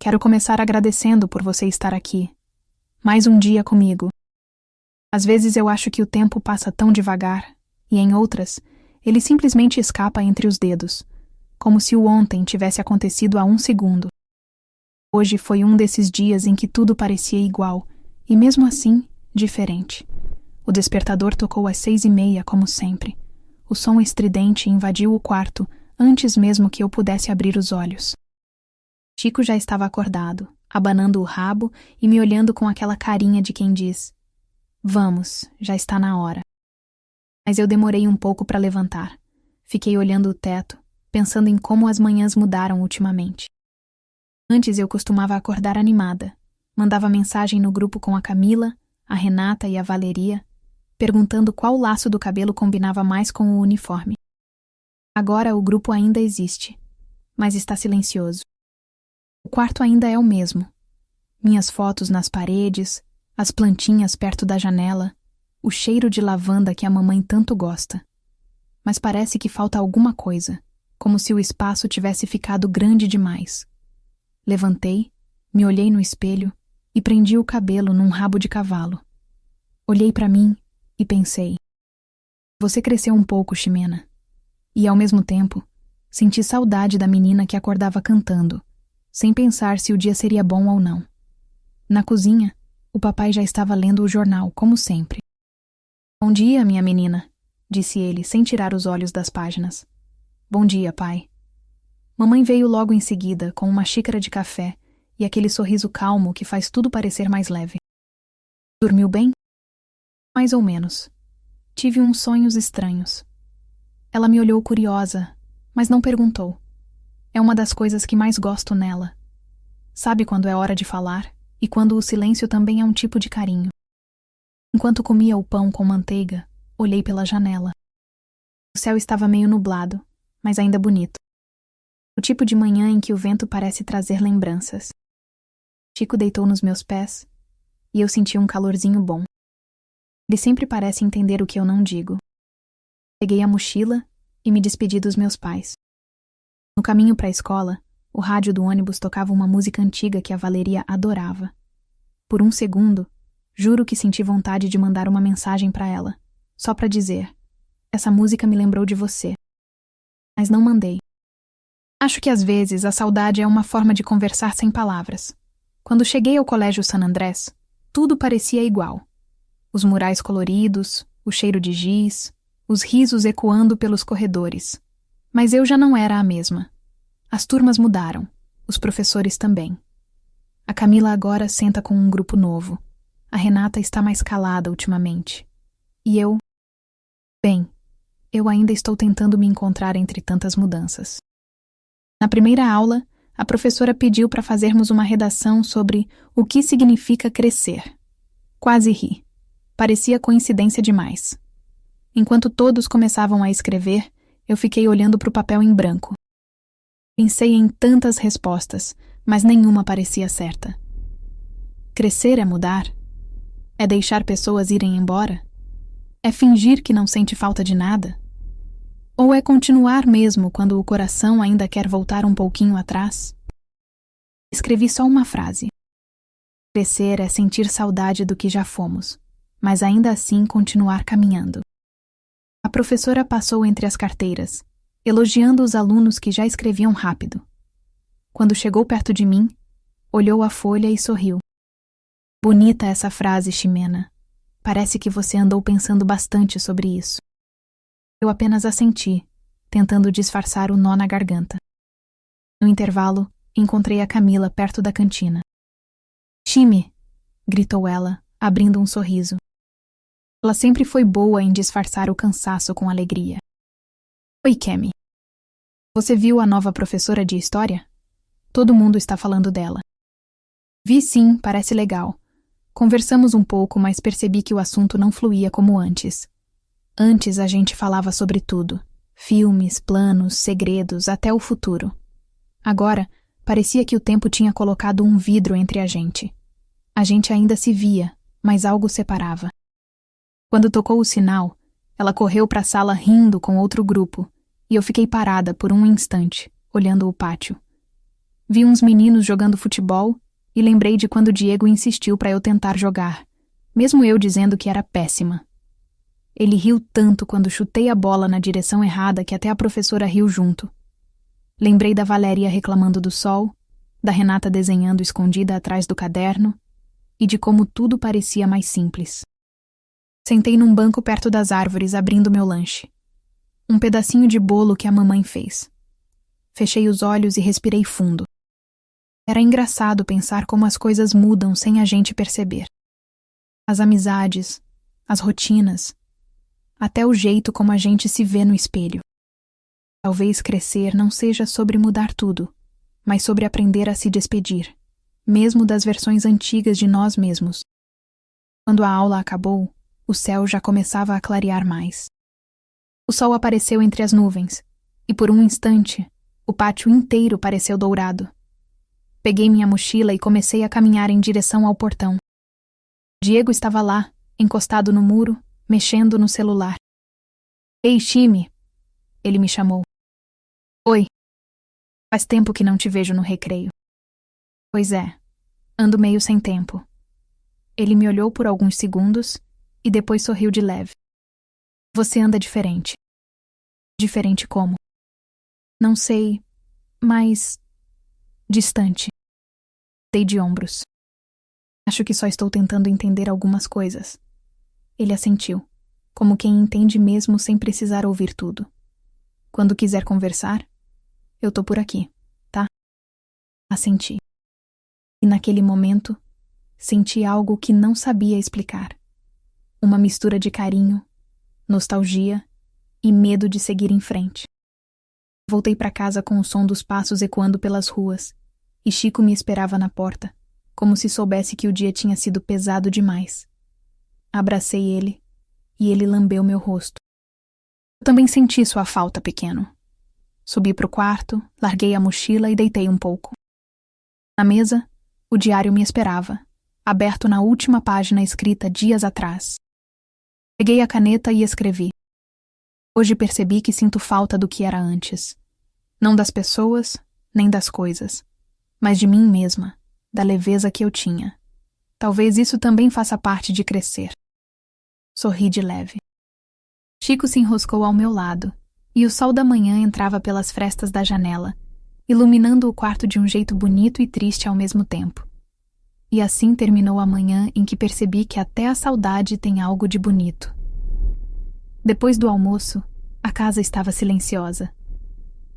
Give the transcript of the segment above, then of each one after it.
Quero começar agradecendo por você estar aqui. Mais um dia comigo. Às vezes eu acho que o tempo passa tão devagar, e em outras, ele simplesmente escapa entre os dedos, como se o ontem tivesse acontecido há um segundo. Hoje foi um desses dias em que tudo parecia igual, e mesmo assim, diferente. O despertador tocou às 6:30, como sempre. O som estridente invadiu o quarto, antes mesmo que eu pudesse abrir os olhos. Chico já estava acordado, abanando o rabo e me olhando com aquela carinha de quem diz: "Vamos, já está na hora." Mas eu demorei um pouco para levantar. Fiquei olhando o teto, pensando em como as manhãs mudaram ultimamente. Antes eu costumava acordar animada. Mandava mensagem no grupo com a Camila, a Renata e a Valeria, perguntando qual laço do cabelo combinava mais com o uniforme. Agora o grupo ainda existe, mas está silencioso. O quarto ainda é o mesmo. Minhas fotos nas paredes, as plantinhas perto da janela, o cheiro de lavanda que a mamãe tanto gosta. Mas parece que falta alguma coisa, como se o espaço tivesse ficado grande demais. Levantei, me olhei no espelho e prendi o cabelo num rabo de cavalo. Olhei para mim e pensei: você cresceu um pouco, Ximena. E, ao mesmo tempo, senti saudade da menina que acordava cantando, sem pensar se o dia seria bom ou não. Na cozinha, o papai já estava lendo o jornal, como sempre. "Bom dia, minha menina", disse ele, sem tirar os olhos das páginas. "Bom dia, pai." Mamãe veio logo em seguida, com uma xícara de café e aquele sorriso calmo que faz tudo parecer mais leve. "Dormiu bem?" "Mais ou menos. Tive uns sonhos estranhos." Ela me olhou curiosa, mas não perguntou. É uma das coisas que mais gosto nela. Sabe quando é hora de falar e quando o silêncio também é um tipo de carinho. Enquanto comia o pão com manteiga, olhei pela janela. O céu estava meio nublado, mas ainda bonito. O tipo de manhã em que o vento parece trazer lembranças. Chico deitou nos meus pés e eu senti um calorzinho bom. Ele sempre parece entender o que eu não digo. Peguei a mochila e me despedi dos meus pais. No caminho para a escola, o rádio do ônibus tocava uma música antiga que a Valeria adorava. Por um segundo, juro que senti vontade de mandar uma mensagem para ela, só para dizer: "Essa música me lembrou de você." Mas não mandei. Acho que às vezes a saudade é uma forma de conversar sem palavras. Quando cheguei ao Colégio San Andrés, tudo parecia igual. Os murais coloridos, o cheiro de giz, os risos ecoando pelos corredores. Mas eu já não era a mesma. As turmas mudaram, os professores também. A Camila agora senta com um grupo novo. A Renata está mais calada ultimamente. E eu... Bem, eu ainda estou tentando me encontrar entre tantas mudanças. Na primeira aula, a professora pediu para fazermos uma redação sobre o que significa crescer. Quase ri. Parecia coincidência demais. Enquanto todos começavam a escrever, eu fiquei olhando para o papel em branco. Pensei em tantas respostas, mas nenhuma parecia certa. Crescer é mudar? É deixar pessoas irem embora? É fingir que não sente falta de nada? Ou é continuar mesmo quando o coração ainda quer voltar um pouquinho atrás? Escrevi só uma frase. Crescer é sentir saudade do que já fomos, mas ainda assim continuar caminhando. A professora passou entre as carteiras, elogiando os alunos que já escreviam rápido. Quando chegou perto de mim, olhou a folha e sorriu. "Bonita essa frase, Ximena. Parece que você andou pensando bastante sobre isso." Eu apenas assenti, tentando disfarçar o nó na garganta. No intervalo, encontrei a Camila perto da cantina. "Xime!" gritou ela, abrindo um sorriso. Ela sempre foi boa em disfarçar o cansaço com alegria. "Oi, Kemi. Você viu a nova professora de história? Todo mundo está falando dela." "Vi sim, parece legal. Conversamos um pouco, mas percebi que o assunto não fluía como antes. Antes a gente falava sobre tudo. Filmes, planos, segredos, até o futuro. Agora, parecia que o tempo tinha colocado um vidro entre a gente. A gente ainda se via, mas algo separava. Quando tocou o sinal, ela correu para a sala rindo com outro grupo, e eu fiquei parada por um instante, olhando o pátio. Vi uns meninos jogando futebol e lembrei de quando Diego insistiu para eu tentar jogar, mesmo eu dizendo que era péssima. Ele riu tanto quando chutei a bola na direção errada que até a professora riu junto. Lembrei da Valéria reclamando do sol, da Renata desenhando escondida atrás do caderno e de como tudo parecia mais simples. Sentei num banco perto das árvores abrindo meu lanche. Um pedacinho de bolo que a mamãe fez. Fechei os olhos e respirei fundo. Era engraçado pensar como as coisas mudam sem a gente perceber. As amizades, as rotinas, até o jeito como a gente se vê no espelho. Talvez crescer não seja sobre mudar tudo, mas sobre aprender a se despedir, mesmo das versões antigas de nós mesmos. Quando a aula acabou, o céu já começava a clarear mais. O sol apareceu entre as nuvens, e por um instante, o pátio inteiro pareceu dourado. Peguei minha mochila e comecei a caminhar em direção ao portão. Diego estava lá, encostado no muro, mexendo no celular. Ei, Chime! Ele me chamou. Oi. Faz tempo que não te vejo no recreio. Pois é, ando meio sem tempo. Ele me olhou por alguns segundos e depois sorriu de leve. Você anda diferente. Diferente como? Não sei, mas... distante. Dei de ombros. Acho que só estou tentando entender algumas coisas. Ele assentiu, como quem entende mesmo sem precisar ouvir tudo. Quando quiser conversar, eu tô por aqui, tá? Assenti. E naquele momento, senti algo que não sabia explicar. Uma mistura de carinho, nostalgia e medo de seguir em frente. Voltei para casa com o som dos passos ecoando pelas ruas, e Chico me esperava na porta, como se soubesse que o dia tinha sido pesado demais. Abracei ele, e ele lambeu meu rosto. Eu também senti sua falta, pequeno. Subi pro quarto, larguei a mochila e deitei um pouco. Na mesa, o diário me esperava, aberto na última página escrita dias atrás. Peguei a caneta e escrevi. Hoje percebi que sinto falta do que era antes. Não das pessoas, nem das coisas, mas de mim mesma, da leveza que eu tinha. Talvez isso também faça parte de crescer. Sorri de leve. Chico se enroscou ao meu lado, e o sol da manhã entrava pelas frestas da janela, iluminando o quarto de um jeito bonito e triste ao mesmo tempo. E assim terminou a manhã em que percebi que até a saudade tem algo de bonito. Depois do almoço, a casa estava silenciosa.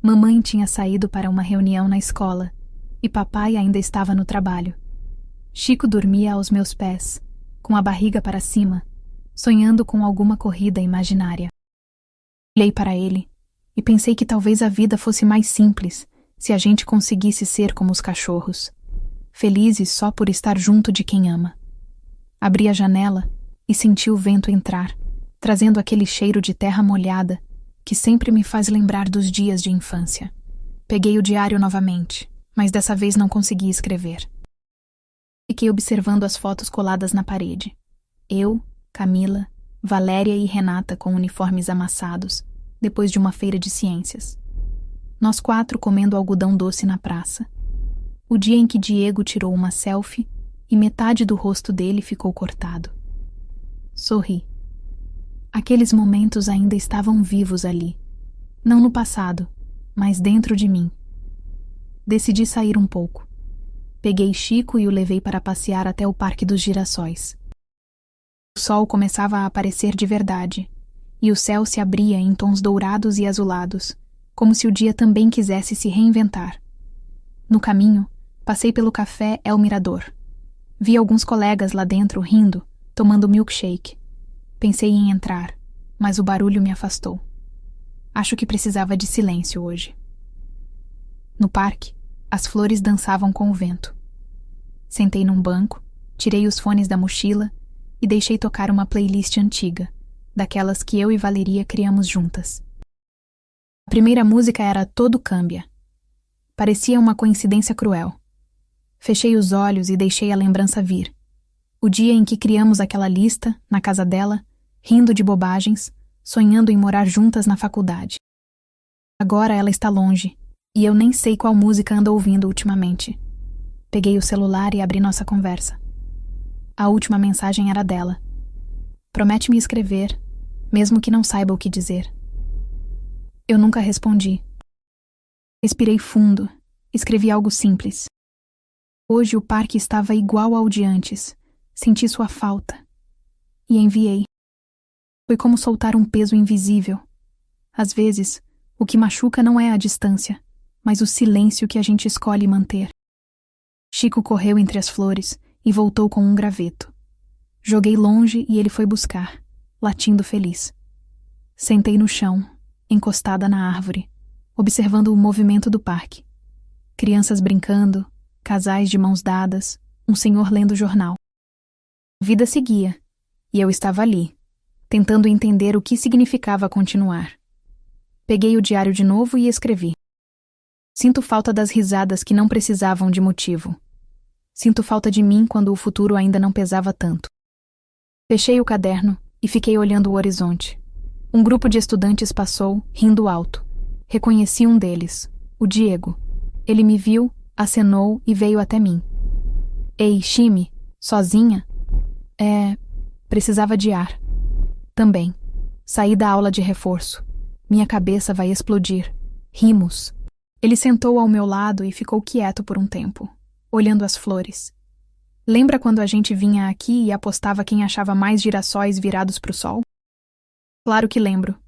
Mamãe tinha saído para uma reunião na escola, e papai ainda estava no trabalho. Chico dormia aos meus pés, com a barriga para cima, sonhando com alguma corrida imaginária. Olhei para ele e pensei que talvez a vida fosse mais simples se a gente conseguisse ser como os cachorros, felizes só por estar junto de quem ama. Abri a janela e senti o vento entrar, trazendo aquele cheiro de terra molhada que sempre me faz lembrar dos dias de infância. Peguei o diário novamente, mas dessa vez não consegui escrever. Fiquei observando as fotos coladas na parede. Eu, Camila, Valéria e Renata com uniformes amassados, depois de uma feira de ciências. Nós 4 comendo algodão doce na praça. O dia em que Diego tirou uma selfie e metade do rosto dele ficou cortado. Sorri. Aqueles momentos ainda estavam vivos ali. Não no passado, mas dentro de mim. Decidi sair um pouco. Peguei Chico e o levei para passear até o Parque dos Girassóis. O sol começava a aparecer de verdade, e o céu se abria em tons dourados e azulados, como se o dia também quisesse se reinventar. No caminho, passei pelo café El Mirador. Vi alguns colegas lá dentro rindo, tomando milkshake. Pensei em entrar, mas o barulho me afastou. Acho que precisava de silêncio hoje. No parque, as flores dançavam com o vento. Sentei num banco, tirei os fones da mochila e deixei tocar uma playlist antiga, daquelas que eu e Valeria criamos juntas. A primeira música era Todo Cambia. Parecia uma coincidência cruel. Fechei os olhos e deixei a lembrança vir. O dia em que criamos aquela lista, na casa dela, rindo de bobagens, sonhando em morar juntas na faculdade. Agora ela está longe, E eu nem sei qual música ando ouvindo ultimamente. Peguei o celular e abri nossa conversa. A última mensagem era dela. Promete me escrever, mesmo que não saiba o que dizer. Eu nunca respondi. Respirei fundo, escrevi algo simples. Hoje o parque estava igual ao de antes. Senti sua falta. E enviei. Foi como soltar um peso invisível. Às vezes, o que machuca não é a distância, mas o silêncio que a gente escolhe manter. Chico correu entre as flores e voltou com um graveto. Joguei longe e ele foi buscar, latindo feliz. Sentei no chão, encostada na árvore, observando o movimento do parque. Crianças brincando, casais de mãos dadas, um senhor lendo jornal. A vida seguia, e eu estava ali, tentando entender o que significava continuar. Peguei o diário de novo e escrevi. Sinto falta das risadas que não precisavam de motivo. Sinto falta de mim quando o futuro ainda não pesava tanto. Fechei o caderno e fiquei olhando o horizonte. Um grupo de estudantes passou, rindo alto. Reconheci um deles, o Diego. Ele me viu, acenou e veio até mim. Ei, Chime, sozinha? Precisava de ar. Também. Saí da aula de reforço. Minha cabeça vai explodir. Rimos. Ele sentou ao meu lado e ficou quieto por um tempo, olhando as flores. Lembra quando a gente vinha aqui e apostava quem achava mais girassóis virados para o sol? Claro que lembro.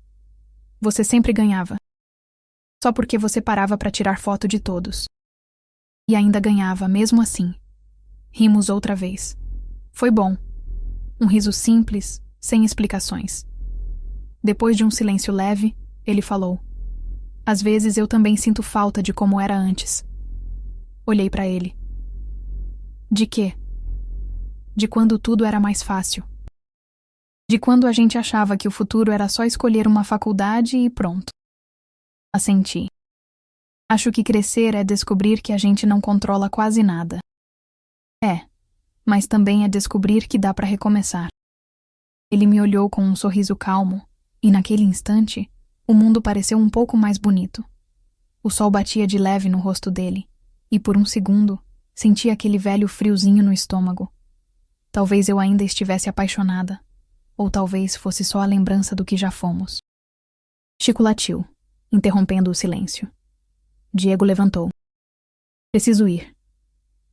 Você sempre ganhava. Só porque você parava para tirar foto de todos. E ainda ganhava, mesmo assim. Rimos outra vez. Foi bom. Um riso simples, sem explicações. Depois de um silêncio leve, ele falou. Às vezes eu também sinto falta de como era antes. Olhei para ele. De quê? De quando tudo era mais fácil. De quando a gente achava que o futuro era só escolher uma faculdade e pronto. Assenti. Acho que crescer é descobrir que a gente não controla quase nada. Mas também é descobrir que dá para recomeçar. Ele me olhou com um sorriso calmo, e naquele instante, o mundo pareceu um pouco mais bonito. O sol batia de leve no rosto dele, e por um segundo, senti aquele velho friozinho no estômago. Talvez eu ainda estivesse apaixonada, ou talvez fosse só a lembrança do que já fomos. Chico latiu, interrompendo o silêncio. Diego levantou. Preciso ir.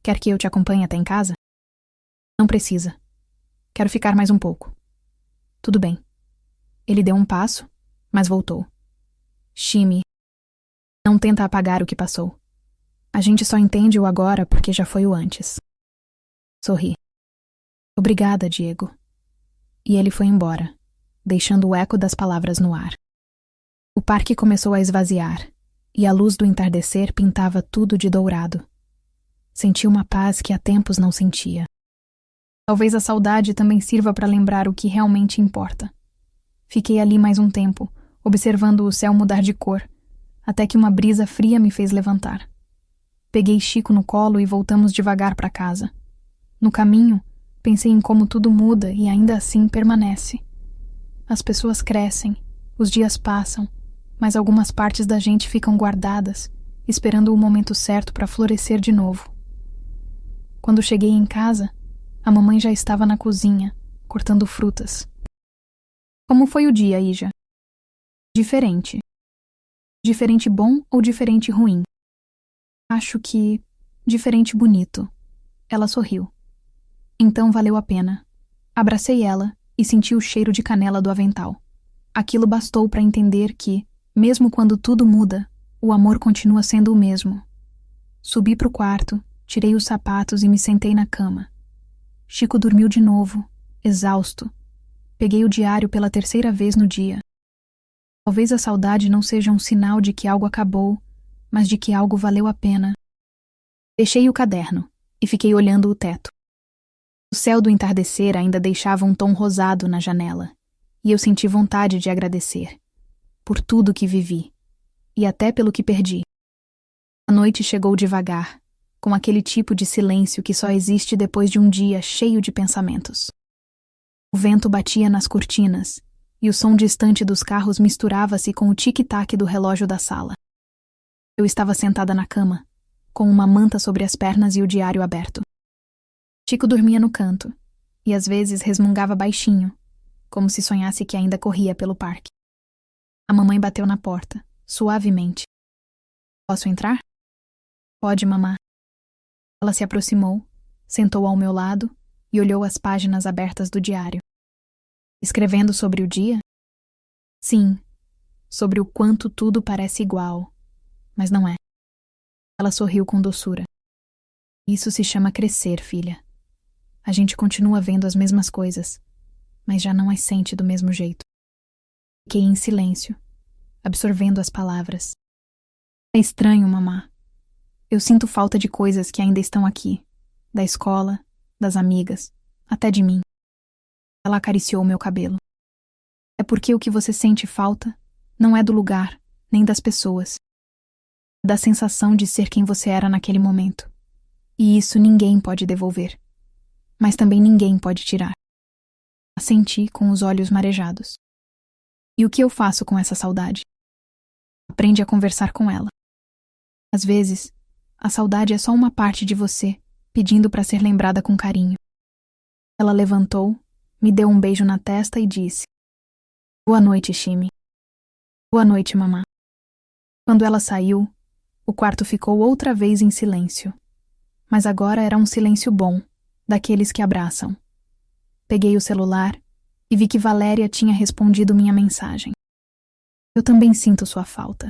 Quer que eu te acompanhe até em casa? Não precisa. Quero ficar mais um pouco. Tudo bem. Ele deu um passo, mas voltou. Chime, não tenta apagar o que passou. A gente só entende o agora porque já foi o antes. Sorri. Obrigada, Diego. E ele foi embora, deixando o eco das palavras no ar. O parque começou a esvaziar, e a luz do entardecer pintava tudo de dourado. Senti uma paz que há tempos não sentia. Talvez a saudade também sirva para lembrar o que realmente importa. Fiquei ali mais um tempo, observando o céu mudar de cor, até que uma brisa fria me fez levantar. Peguei Chico no colo e voltamos devagar para casa. No caminho, pensei em como tudo muda e ainda assim permanece. As pessoas crescem, os dias passam, mas algumas partes da gente ficam guardadas, esperando o momento certo para florescer de novo. Quando cheguei em casa, a mamãe já estava na cozinha, cortando frutas. Como foi o dia, Ija? Diferente. Diferente bom ou diferente ruim? Acho que diferente bonito. Ela sorriu. Então valeu a pena. Abracei ela e senti o cheiro de canela do avental. Aquilo bastou para entender que, mesmo quando tudo muda, o amor continua sendo o mesmo. Subi pro quarto, tirei os sapatos e me sentei na cama. Chico dormiu de novo, exausto. Peguei o diário pela terceira vez no dia. Talvez a saudade não seja um sinal de que algo acabou, mas de que algo valeu a pena. Fechei o caderno e fiquei olhando o teto. O céu do entardecer ainda deixava um tom rosado na janela, e eu senti vontade de agradecer por tudo que vivi, e até pelo que perdi. A noite chegou devagar, com aquele tipo de silêncio que só existe depois de um dia cheio de pensamentos. O vento batia nas cortinas, e o som distante dos carros misturava-se com o tic-tac do relógio da sala. Eu estava sentada na cama, com uma manta sobre as pernas e o diário aberto. Chico dormia no canto, e às vezes resmungava baixinho, como se sonhasse que ainda corria pelo parque. A mamãe bateu na porta, suavemente. Posso entrar? Pode, mamá. Ela se aproximou, sentou ao meu lado e olhou as páginas abertas do diário. Escrevendo sobre o dia? Sim, sobre o quanto tudo parece igual, mas não é. Ela sorriu com doçura. Isso se chama crescer, filha. A gente continua vendo as mesmas coisas, mas já não as sente do mesmo jeito. Fiquei em silêncio, absorvendo as palavras. É estranho, mamá. Eu sinto falta de coisas que ainda estão aqui, da escola, das amigas, até de mim. Ela acariciou meu cabelo. É porque o que você sente falta não é do lugar, nem das pessoas. É da sensação de ser quem você era naquele momento. E isso ninguém pode devolver. Mas também ninguém pode tirar. Assenti com os olhos marejados. E o que eu faço com essa saudade? Aprende a conversar com ela. Às vezes, a saudade é só uma parte de você, pedindo para ser lembrada com carinho. Ela levantou, me deu um beijo na testa e disse: Boa noite, Shimi. Boa noite, mamá. Quando ela saiu, o quarto ficou outra vez em silêncio. Mas agora era um silêncio bom, daqueles que abraçam. Peguei o celular e vi que Valéria tinha respondido minha mensagem. Eu também sinto sua falta.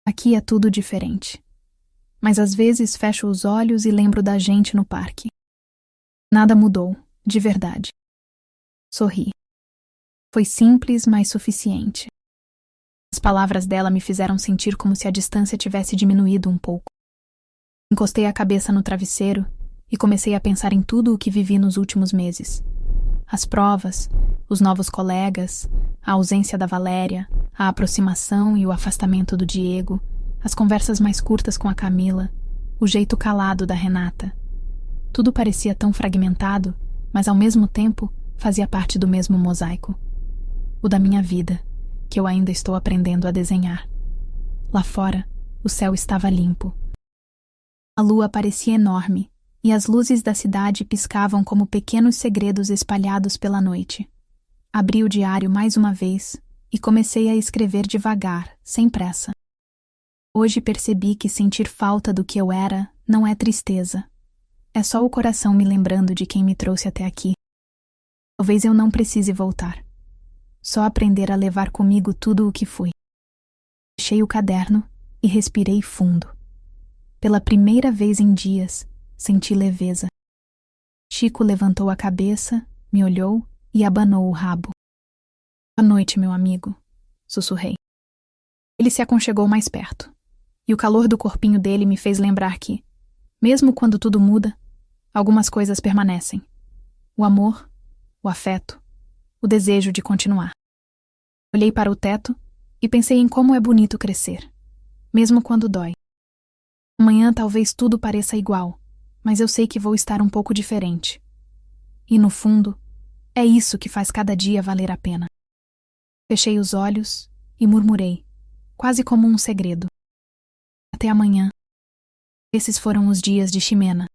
Aqui é tudo diferente. Mas às vezes fecho os olhos e lembro da gente no parque. Nada mudou, de verdade. Sorri. Foi simples, mas suficiente. As palavras dela me fizeram sentir como se a distância tivesse diminuído um pouco. Encostei a cabeça no travesseiro e comecei a pensar em tudo o que vivi nos últimos meses. As provas, os novos colegas, a ausência da Valéria, a aproximação e o afastamento do Diego, as conversas mais curtas com a Camila, o jeito calado da Renata. Tudo parecia tão fragmentado, mas ao mesmo tempo fazia parte do mesmo mosaico. O da minha vida, que eu ainda estou aprendendo a desenhar. Lá fora, o céu estava limpo. A lua parecia enorme, e as luzes da cidade piscavam como pequenos segredos espalhados pela noite. Abri o diário mais uma vez e comecei a escrever devagar, sem pressa. Hoje percebi que sentir falta do que eu era não é tristeza. É só o coração me lembrando de quem me trouxe até aqui. Talvez eu não precise voltar. Só aprender a levar comigo tudo o que fui. Fechei o caderno e respirei fundo. Pela primeira vez em dias, senti leveza. Chico levantou a cabeça, me olhou e abanou o rabo. Boa noite, meu amigo, sussurrei. Ele se aconchegou mais perto, e o calor do corpinho dele me fez lembrar que, mesmo quando tudo muda, algumas coisas permanecem. O amor, o afeto, o desejo de continuar. Olhei para o teto e pensei em como é bonito crescer, mesmo quando dói. Amanhã talvez tudo pareça igual, mas eu sei que vou estar um pouco diferente. E no fundo, é isso que faz cada dia valer a pena. Fechei os olhos e murmurei, quase como um segredo. Até amanhã. Esses foram os dias de Ximena.